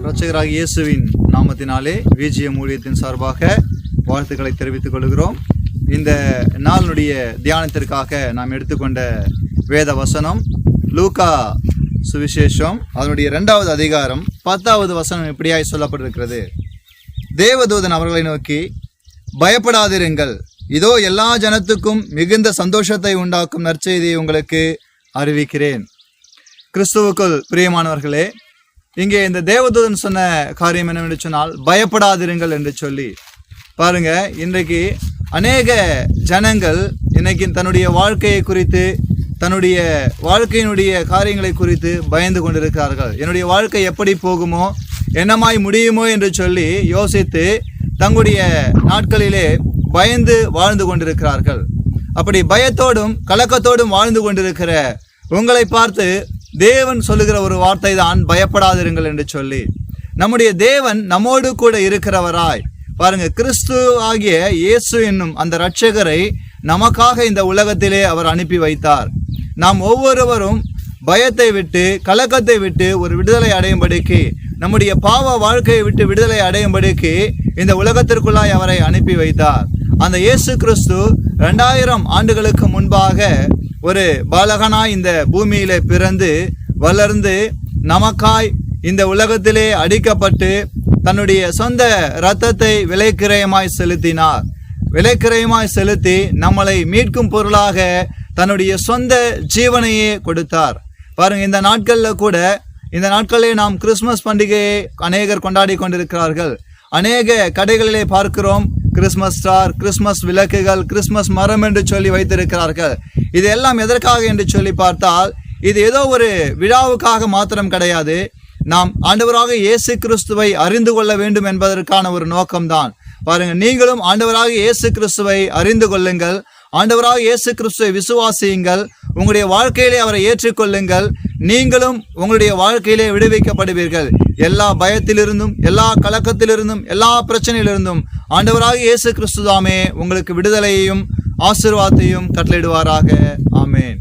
இரட்சகராகிய இயேசுவின் நாமத்தினாலே விஜிஎம் ஊழியத்தின் சார்பாக வாழ்த்துக்களை தெரிவித்துக் கொள்கிறோம். இந்த நாளினுடைய தியானத்திற்காக நாம் எடுத்துக்கொண்ட வேத வசனம் லூக்கா சுவிசேஷம் அதனுடைய 2வது அதிகாரம் 10வது வசனம் இப்படியாய் சொல்லப்பட்டிருக்கிறது. தேவதூதன் அவர்களை நோக்கி, பயப்படாதிருங்கள், இதோ எல்லா ஜனத்துக்கும் மிகுந்த சந்தோஷத்தை உண்டாக்கும் நற்செய்தியை உங்களுக்கு அறிவிக்கிறேன். கிறிஸ்துவுக்குள் பிரியமானவர்களே, இங்கே இந்த தேவதூதன் சொன்ன காரியம் என்னவென்று சொன்னால் பயப்படாதிருங்கள் என்று சொல்லி பாருங்க. இன்றைக்கு அநேக ஜனங்கள் இன்னைக்கு தன்னுடைய வாழ்க்கையை குறித்து, தன்னுடைய வாழ்க்கையினுடைய காரியங்களை குறித்து பயந்து கொண்டிருக்கிறார்கள். என்னுடைய வாழ்க்கை எப்படி போகுமோ, என்னமாய் முடியுமோ என்று சொல்லி யோசித்து தங்களுடைய நாட்களிலே பயந்து வாழ்ந்து கொண்டிருக்கிறார்கள். அப்படி பயத்தோடும் கலக்கத்தோடும் வாழ்ந்து கொண்டிருக்கிற உங்களை பார்த்து தேவன் சொல்லுகிற ஒரு வார்த்தை தான் பயப்படாதிருங்கள் என்று சொல்லி. நம்முடைய தேவன் நம்மோடு கூட இருக்கிறவராய் பாருங்க, கிறிஸ்து ஆகிய இயேசு என்னும் அந்த இரட்சகரை நமக்காக இந்த உலகத்திலே அவர் அனுப்பி வைத்தார். நாம் ஒவ்வொருவரும் பயத்தை விட்டு கலக்கத்தை விட்டு ஒரு விடுதலை அடையும்படிக்கு, நம்முடைய பாவ வாழ்க்கையை விட்டு விடுதலை அடையும்படிக்கு இந்த உலகத்திற்குள்ளாய் அவரை அனுப்பி வைத்தார். அந்த இயேசு கிறிஸ்து 2000 ஆண்டுகளுக்கு முன்பாக ஒரு பாலகனாய் இந்த பூமியிலே பிறந்து வளர்ந்து நமக்காய் இந்த உலகத்திலே அடிக்கப்பட்டு தன்னுடைய சொந்த இரத்தத்தை விலைக்கிரயமாய் செலுத்தினார். விலைக்கிரயமாய் செலுத்தி நம்மளை மீட்கும் பொருளாக தன்னுடைய சொந்த ஜீவனையே கொடுத்தார். பாருங்க, இந்த நாட்களில் கூட, இந்த நாட்களிலே நாம் கிறிஸ்மஸ் பண்டிகையை அநேகர் கொண்டாடி கொண்டிருக்கிறார்கள். அநேக கடைகளிலே பார்க்கிறோம் கிறிஸ்மஸ் ஸ்டார், கிறிஸ்மஸ் விளக்குகள், கிறிஸ்மஸ் மரம் என்று சொல்லி வைத்திருக்கிறார்கள். இது எல்லாம் எதற்காக என்று சொல்லி பார்த்தால், இது ஏதோ ஒரு விழாவுக்காக மாத்திரம் கிடையாது. நாம் ஆண்டவராக இயேசு கிறிஸ்துவை அறிந்து கொள்ள வேண்டும் என்பதற்கான ஒரு நோக்கம்தான். பாருங்க, நீங்களும் ஆண்டவராக இயேசு கிறிஸ்துவை அறிந்து கொள்ளுங்கள், ஆண்டவராக இயேசு கிறிஸ்துவை விசுவாசியுங்கள், உங்களுடைய வாழ்க்கையிலே அவரை ஏற்றுக்கொள்ளுங்கள். நீங்களும் உங்களுடைய வாழ்க்கையிலே விடுவிக்கப்படுவீர்கள். எல்லா பயத்திலிருந்தும், எல்லா கலக்கத்திலிருந்தும், எல்லா பிரச்சனையிலிருந்தும் ஆண்டவராக இயேசு கிறிஸ்து தாமே உங்களுக்கு விடுதலையையும் ஆசீர்வாதத்தையும் கட்டளையிடுவாராக. ஆமென்.